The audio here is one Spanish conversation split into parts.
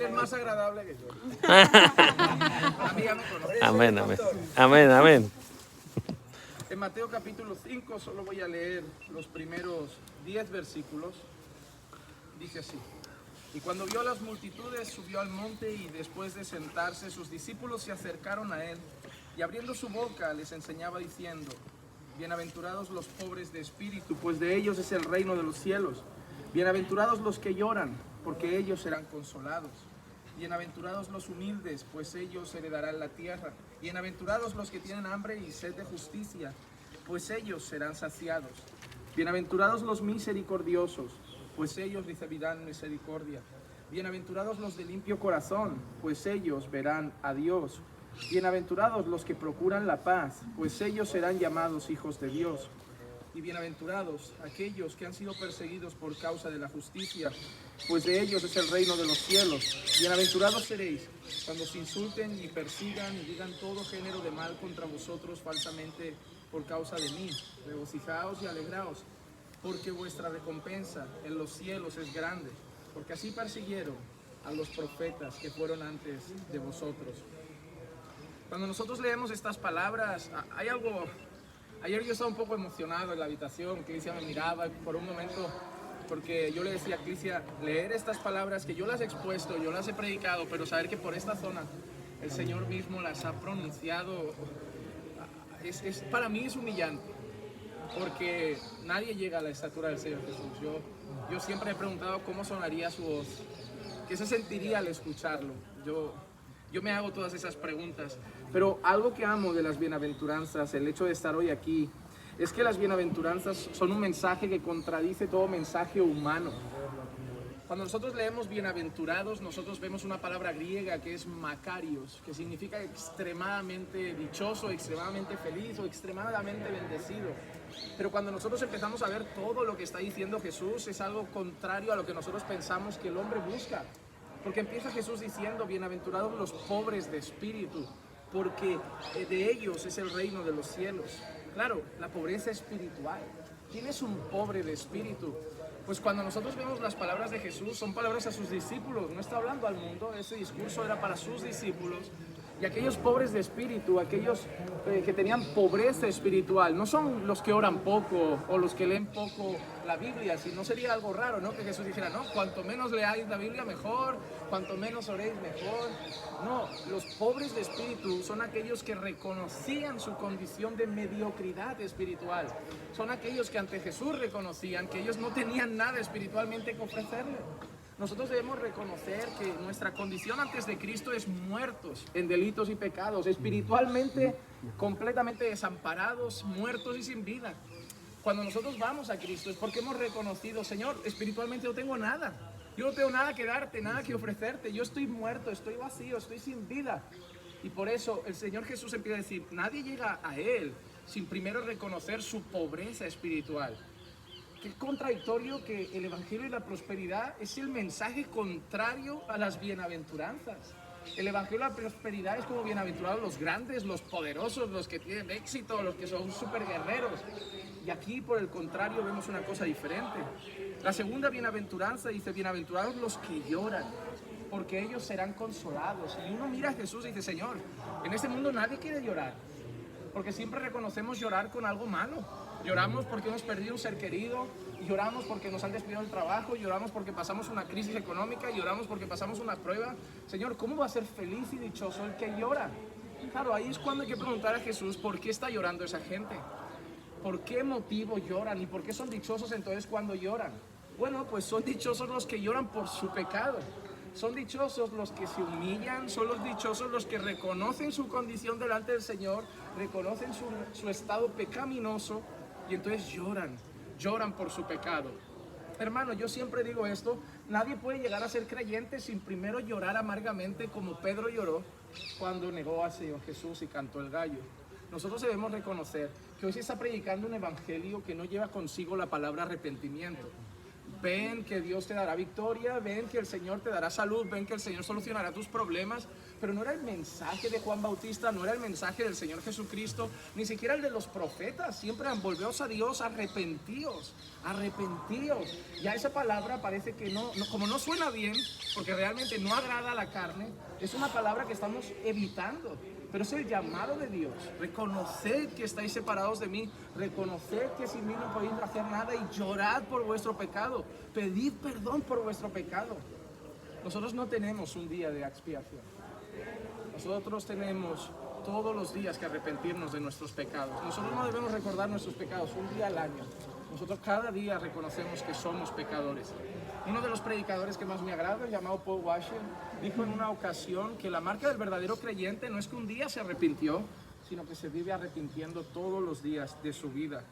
Es más agradable que yo. Amén, amén. Amén, amén. En Mateo capítulo 5 solo voy a leer los primeros 10 versículos. Dice así: y cuando vio a las multitudes, subió al monte, y después de sentarse, sus discípulos se acercaron a él, y abriendo su boca les enseñaba diciendo: bienaventurados los pobres de espíritu, pues de ellos es el reino de los cielos. Bienaventurados los que lloran, porque ellos serán consolados. Bienaventurados los humildes, pues ellos heredarán la tierra. Bienaventurados los que tienen hambre y sed de justicia, pues ellos serán saciados. Bienaventurados los misericordiosos, pues ellos recibirán misericordia. Bienaventurados los de limpio corazón, pues ellos verán a Dios. Bienaventurados los que procuran la paz, pues ellos serán llamados hijos de Dios. Y bienaventurados aquellos que han sido perseguidos por causa de la justicia, pues de ellos es el reino de los cielos. Bienaventurados seréis cuando os insulten y persigan y digan todo género de mal contra vosotros falsamente por causa de mí. Regocijaos y alegraos, porque vuestra recompensa en los cielos es grande, porque así persiguieron a los profetas que fueron antes de vosotros. Cuando nosotros leemos estas palabras, hay algo. Ayer yo estaba un poco emocionado en la habitación. Clicia me miraba por un momento, porque yo le decía a Clicia, leer estas palabras que yo las he expuesto, yo las he predicado, pero saber que por esta zona el Señor mismo las ha pronunciado, para mí es humillante, porque nadie llega a la estatura del Señor Jesús. Yo siempre he preguntado cómo sonaría su voz, qué se sentiría al escucharlo. Yo me hago todas esas preguntas, pero algo que amo de las bienaventuranzas, el hecho de estar hoy aquí, es que las bienaventuranzas son un mensaje que contradice todo mensaje humano. Cuando nosotros leemos bienaventurados, nosotros vemos una palabra griega que es makarios, que significa extremadamente dichoso, extremadamente feliz o extremadamente bendecido. Pero cuando nosotros empezamos a ver todo lo que está diciendo Jesús, es algo contrario a lo que nosotros pensamos que el hombre busca. Porque empieza Jesús diciendo: bienaventurados los pobres de espíritu, porque de ellos es el reino de los cielos. Claro, la pobreza espiritual. ¿Quién es un pobre de espíritu? Pues cuando nosotros vemos las palabras de Jesús, son palabras a sus discípulos, no está hablando al mundo. Ese discurso era para sus discípulos. Y aquellos pobres de espíritu, aquellos que tenían pobreza espiritual, no son los que oran poco o los que leen poco la Biblia, si no sería algo raro, ¿no? Que Jesús dijera, no, cuanto menos leáis la Biblia mejor, cuanto menos oréis mejor. No, los pobres de espíritu son aquellos que reconocían su condición de mediocridad espiritual. Son aquellos que ante Jesús reconocían que ellos no tenían nada espiritualmente que ofrecerle. Nosotros debemos reconocer que nuestra condición antes de Cristo es muertos en delitos y pecados, espiritualmente completamente desamparados, muertos y sin vida. Cuando nosotros vamos a Cristo es porque hemos reconocido: Señor, espiritualmente no tengo nada. Yo no tengo nada que darte, nada que ofrecerte. Yo estoy muerto, estoy vacío, estoy sin vida. Y por eso el Señor Jesús empieza a decir: nadie llega a Él sin primero reconocer su pobreza espiritual. Qué contradictorio que el Evangelio y la prosperidad es el mensaje contrario a las bienaventuranzas. El Evangelio y la prosperidad es como bienaventurados los grandes, los poderosos, los que tienen éxito, los que son súper guerreros. Y aquí, por el contrario, vemos una cosa diferente. La segunda bienaventuranza dice: bienaventurados los que lloran, porque ellos serán consolados. Y uno mira a Jesús y dice: Señor, en este mundo nadie quiere llorar, porque siempre reconocemos llorar con algo malo. Lloramos porque hemos perdido un ser querido, lloramos porque nos han despedido del trabajo, lloramos porque pasamos una crisis económica, lloramos porque pasamos una prueba. Señor, ¿cómo va a ser feliz y dichoso el que llora? Claro, ahí es cuando hay que preguntar a Jesús: ¿por qué está llorando esa gente? ¿Por qué motivo lloran? ¿Y por qué son dichosos entonces cuando lloran? Bueno, pues son dichosos los que lloran por su pecado. Son dichosos los que se humillan, son los dichosos los que reconocen su condición delante del Señor, reconocen su estado pecaminoso y entonces lloran por su pecado. Hermano, yo siempre digo esto: nadie puede llegar a ser creyente sin primero llorar amargamente como Pedro lloró cuando negó al Señor Jesús y cantó el gallo. Nosotros debemos reconocer que hoy se está predicando un evangelio que no lleva consigo la palabra arrepentimiento. ven que Dios te dará victoria, ven que el Señor te dará salud, ven que el Señor solucionará tus problemas, pero no era el mensaje de Juan Bautista, no era el mensaje del Señor Jesucristo, ni siquiera el de los profetas. Siempre volveos a Dios, arrepentíos, arrepentíos. Ya esa palabra parece que como no suena bien, porque realmente no agrada a la carne, es una palabra que estamos evitando. Pero es el llamado de Dios. Reconoced que estáis separados de mí. Reconoced que sin mí no podéis hacer nada y llorad por vuestro pecado. Pedid perdón por vuestro pecado. Nosotros no tenemos un día de expiación. Nosotros tenemos todos los días que arrepentirnos de nuestros pecados. Nosotros no debemos recordar nuestros pecados un día al año. Nosotros cada día reconocemos que somos pecadores. Uno de los predicadores que más me agrada, llamado Paul Washer, dijo en una ocasión que la marca del verdadero creyente no es que un día se arrepintió, sino que se vive arrepintiendo todos los días de su vida.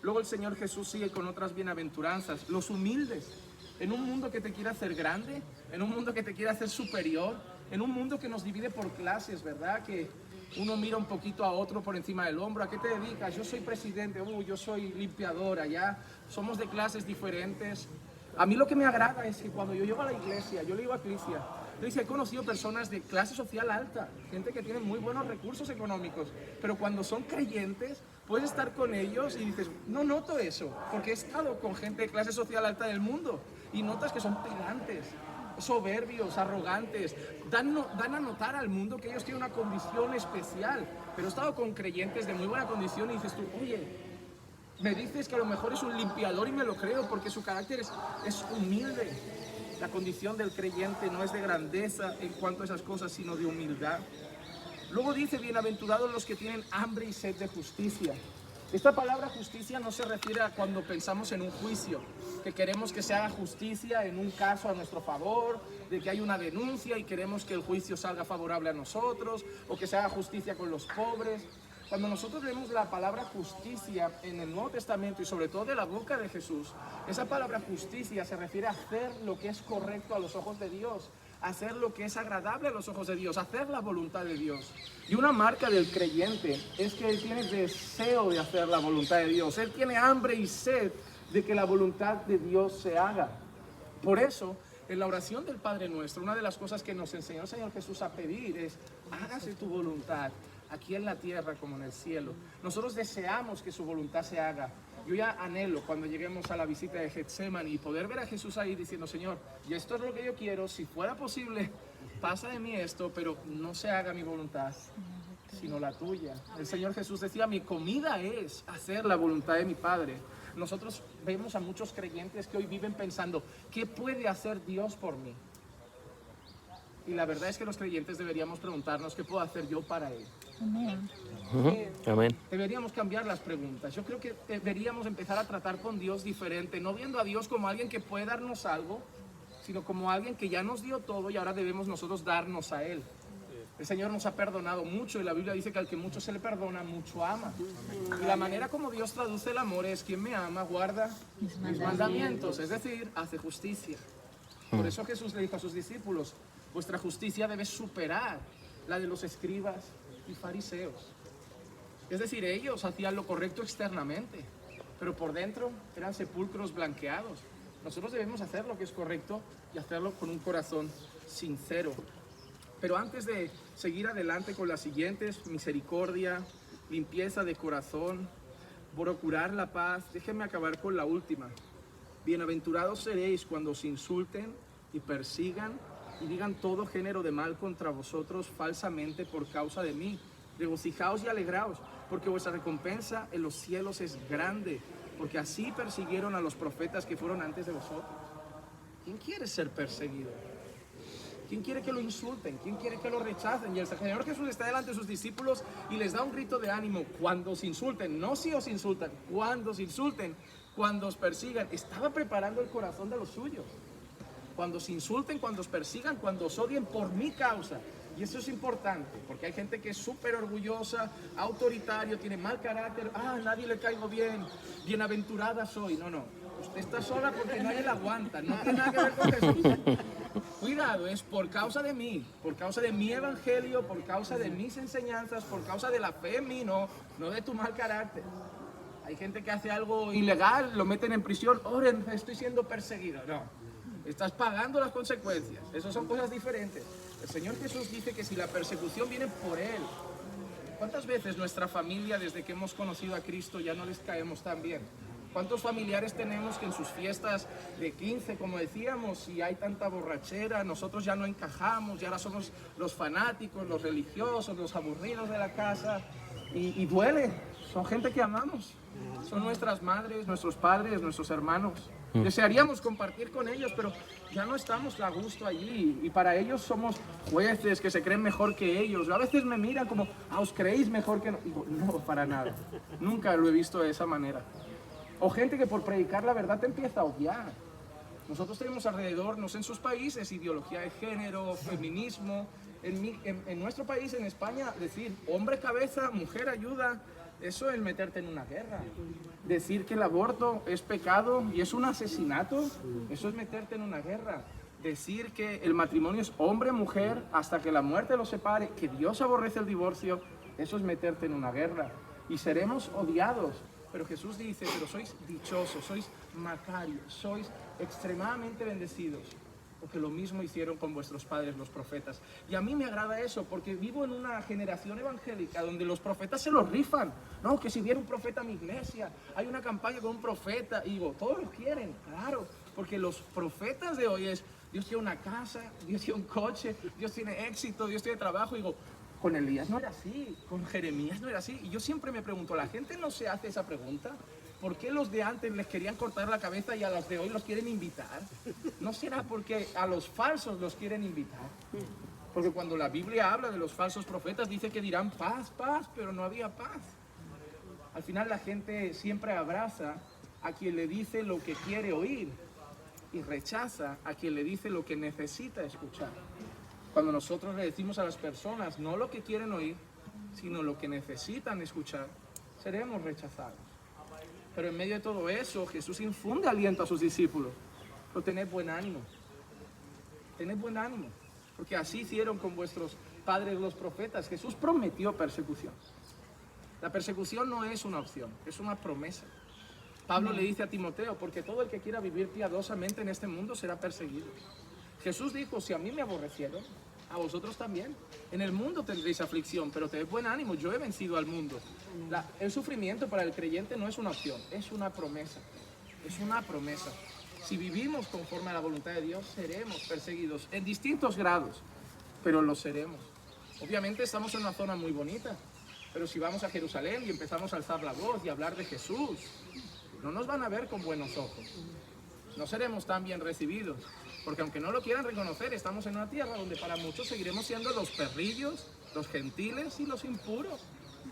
Luego el Señor Jesús sigue con otras bienaventuranzas. Los humildes, en un mundo que te quiere hacer grande, en un mundo que te quiere hacer superior, en un mundo que nos divide por clases, ¿verdad? Que uno mira un poquito a otro por encima del hombro. ¿A qué te dedicas? Yo soy presidente, yo soy limpiadora, ya somos de clases diferentes. A mí lo que me agrada es que cuando yo llego a la iglesia, yo le digo a Cristian, he conocido personas de clase social alta, gente que tiene muy buenos recursos económicos, pero cuando son creyentes, puedes estar con ellos y dices, no noto eso, porque he estado con gente de clase social alta del mundo y notas que son pedantes, soberbios, arrogantes, dan a notar al mundo que ellos tienen una condición especial, pero he estado con creyentes de muy buena condición y dices tú, oye, me dices que a lo mejor es un limpiador y me lo creo porque su carácter es humilde. La condición del creyente no es de grandeza en cuanto a esas cosas, sino de humildad. Luego dice, bienaventurados los que tienen hambre y sed de justicia. Esta palabra justicia no se refiere a cuando pensamos en un juicio, que queremos que se haga justicia en un caso a nuestro favor, de que hay una denuncia y queremos que el juicio salga favorable a nosotros, o que se haga justicia con los pobres. Cuando nosotros leemos la palabra justicia en el Nuevo Testamento y sobre todo de la boca de Jesús, esa palabra justicia se refiere a hacer lo que es correcto a los ojos de Dios, hacer lo que es agradable a los ojos de Dios, hacer la voluntad de Dios. Y una marca del creyente es que él tiene deseo de hacer la voluntad de Dios, él tiene hambre y sed de que la voluntad de Dios se haga. Por eso, en la oración del Padre Nuestro, una de las cosas que nos enseñó el Señor Jesús a pedir es, hágase tu voluntad, aquí en la tierra como en el cielo. Nosotros deseamos que su voluntad se haga. Yo ya anhelo cuando lleguemos a la visita de Getsemaní y poder ver a Jesús ahí diciendo, Señor, y esto es lo que yo quiero, si fuera posible, pasa de mí esto, pero no se haga mi voluntad, sino la tuya. El Señor Jesús decía, mi comida es hacer la voluntad de mi Padre. Nosotros vemos a muchos creyentes que hoy viven pensando, ¿qué puede hacer Dios por mí? Y la verdad es que los creyentes deberíamos preguntarnos, ¿qué puedo hacer yo para Él? Amén. Amén. Deberíamos cambiar las preguntas. Yo creo que deberíamos empezar a tratar con Dios diferente, no viendo a Dios como alguien que puede darnos algo, sino como alguien que ya nos dio todo y ahora debemos nosotros darnos a Él. El Señor nos ha perdonado mucho y la Biblia dice que al que mucho se le perdona, mucho ama. Y la manera como Dios traduce el amor es, quien me ama guarda mis mandamientos, es decir, hace justicia. Por eso Jesús le dijo a sus discípulos, vuestra justicia debe superar la de los escribas y fariseos. Es decir, ellos hacían lo correcto externamente, pero por dentro eran sepulcros blanqueados. Nosotros debemos hacer lo que es correcto y hacerlo con un corazón sincero. Pero antes de seguir adelante con las siguientes, misericordia, limpieza de corazón, procurar la paz, déjenme acabar con la última. Bienaventurados seréis cuando os insulten y persigan y digan todo género de mal contra vosotros falsamente por causa de mí. Regocijaos y alegraos, porque vuestra recompensa en los cielos es grande, porque así persiguieron a los profetas que fueron antes de vosotros. ¿Quién quiere ser perseguido? ¿Quién quiere que lo insulten? ¿Quién quiere que lo rechacen? Y el Señor Jesús está delante de sus discípulos y les da un grito de ánimo cuando os insulten, no si os insultan, cuando os insulten, cuando os persigan. Estaba preparando el corazón de los suyos. Cuando os insulten, cuando os persigan, cuando os odien por mi causa. Y eso es importante, porque hay gente que es súper orgullosa, autoritario, tiene mal carácter. Nadie le caigo bien, bienaventurada soy. No, usted está sola porque nadie la aguanta, no tiene nada que ver con Jesús. Cuidado, es por causa de mí, por causa de mi evangelio, por causa de mis enseñanzas, por causa de la fe en mí, no de tu mal carácter. Hay gente que hace algo ilegal, lo meten en prisión, oren, estoy siendo perseguido. No, estás pagando las consecuencias. Esas son cosas diferentes. El Señor Jesús dice que si la persecución viene por Él, ¿cuántas veces nuestra familia, desde que hemos conocido a Cristo, ya no les caemos tan bien? ¿Cuántos familiares tenemos que en sus fiestas de 15, como decíamos, si hay tanta borrachera, nosotros ya no encajamos, ya ahora somos los fanáticos, los religiosos, los aburridos de la casa? Y duele, son gente que amamos, son nuestras madres, nuestros padres, nuestros hermanos. Desearíamos compartir con ellos, pero ya no estamos a gusto allí. Y para ellos somos jueces que se creen mejor que ellos. A veces me miran como, ¿os creéis mejor que no? Digo, no, para nada. Nunca lo he visto de esa manera. O gente que por predicar la verdad te empieza a odiar. Nosotros tenemos alrededor, no sé en sus países, ideología de género, feminismo. En nuestro país, en España, decir hombre cabeza, mujer ayuda, eso es meterte en una guerra. Decir que el aborto es pecado y es un asesinato, eso es meterte en una guerra. Decir que el matrimonio es hombre-mujer hasta que la muerte los separe, que Dios aborrece el divorcio, eso es meterte en una guerra. Y seremos odiados. Pero Jesús dice, pero sois dichosos, sois macarios, sois extremadamente bendecidos, porque lo mismo hicieron con vuestros padres los profetas. Y a mí me agrada eso, porque vivo en una generación evangélica donde los profetas se los rifan. No, que si viene un profeta a mi iglesia, hay una campaña con un profeta, y digo, todos lo quieren, claro, porque los profetas de hoy es, Dios tiene una casa, Dios tiene un coche, Dios tiene éxito, Dios tiene trabajo, y digo, con Elías no era así, con Jeremías no era así. Y yo siempre me pregunto, ¿la gente no se hace esa pregunta? ¿Por qué los de antes les querían cortar la cabeza y a los de hoy los quieren invitar? ¿No será porque a los falsos los quieren invitar? Porque cuando la Biblia habla de los falsos profetas, dice que dirán paz, paz, pero no había paz. Al final la gente siempre abraza a quien le dice lo que quiere oír y rechaza a quien le dice lo que necesita escuchar. Cuando nosotros le decimos a las personas no lo que quieren oír, sino lo que necesitan escuchar, seremos rechazados. Pero en medio de todo eso, Jesús infunde aliento a sus discípulos. Pero tened buen ánimo. Tened buen ánimo. Porque así hicieron con vuestros padres los profetas. Jesús prometió persecución. La persecución no es una opción, es una promesa. Pablo le dice a Timoteo, porque todo el que quiera vivir piadosamente en este mundo será perseguido. Jesús dijo, si a mí me aborrecieron, a vosotros también. En el mundo tendréis aflicción, pero tened buen ánimo, yo he vencido al mundo. El sufrimiento para el creyente no es una opción, es una promesa. Es una promesa. Si vivimos conforme a la voluntad de Dios, seremos perseguidos en distintos grados, pero lo seremos. Obviamente estamos en una zona muy bonita, pero si vamos a Jerusalén y empezamos a alzar la voz y a hablar de Jesús, no nos van a ver con buenos ojos. No seremos tan bien recibidos. Porque aunque no lo quieran reconocer, estamos en una tierra donde para muchos seguiremos siendo los perrillos, los gentiles y los impuros,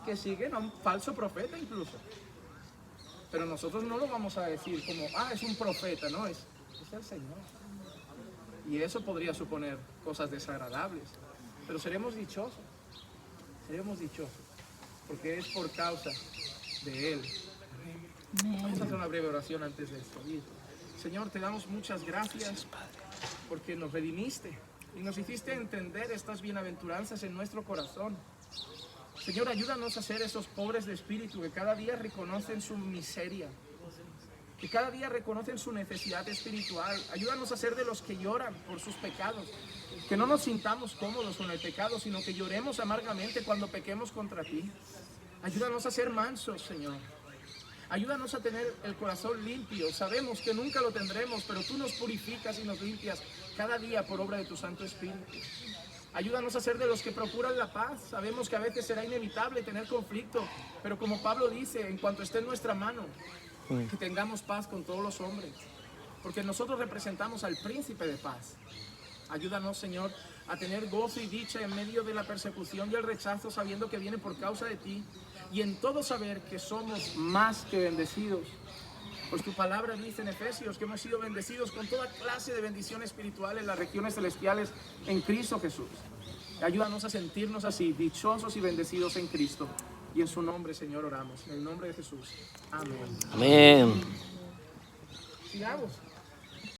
que siguen a un falso profeta incluso. Pero nosotros no lo vamos a decir como, es un profeta, no, es el Señor. Y eso podría suponer cosas desagradables, pero seremos dichosos, porque es por causa de Él. Vamos a hacer una breve oración antes de esto. Señor, te damos muchas gracias porque nos redimiste y nos hiciste entender estas bienaventuranzas en nuestro corazón. Señor, ayúdanos a ser esos pobres de espíritu que cada día reconocen su miseria, que cada día reconocen su necesidad espiritual. Ayúdanos a ser de los que lloran por sus pecados, que no nos sintamos cómodos con el pecado, sino que lloremos amargamente cuando pequemos contra ti. Ayúdanos a ser mansos, Señor. Ayúdanos a tener el corazón limpio. Sabemos que nunca lo tendremos, pero tú nos purificas y nos limpias cada día por obra de tu Santo Espíritu. Ayúdanos a ser de los que procuran la paz. Sabemos que a veces será inevitable tener conflicto, pero como Pablo dice, en cuanto esté en nuestra mano, que tengamos paz con todos los hombres, porque nosotros representamos al príncipe de paz. Ayúdanos, Señor, a tener gozo y dicha en medio de la persecución y el rechazo, sabiendo que viene por causa de ti, y en todo saber que somos más que bendecidos. Pues tu palabra dice en Efesios que hemos sido bendecidos con toda clase de bendición espiritual en las regiones celestiales en Cristo Jesús. Ayúdanos a sentirnos así, dichosos y bendecidos en Cristo. Y en su nombre, Señor, oramos. En el nombre de Jesús. Amén. Amén. Sigamos.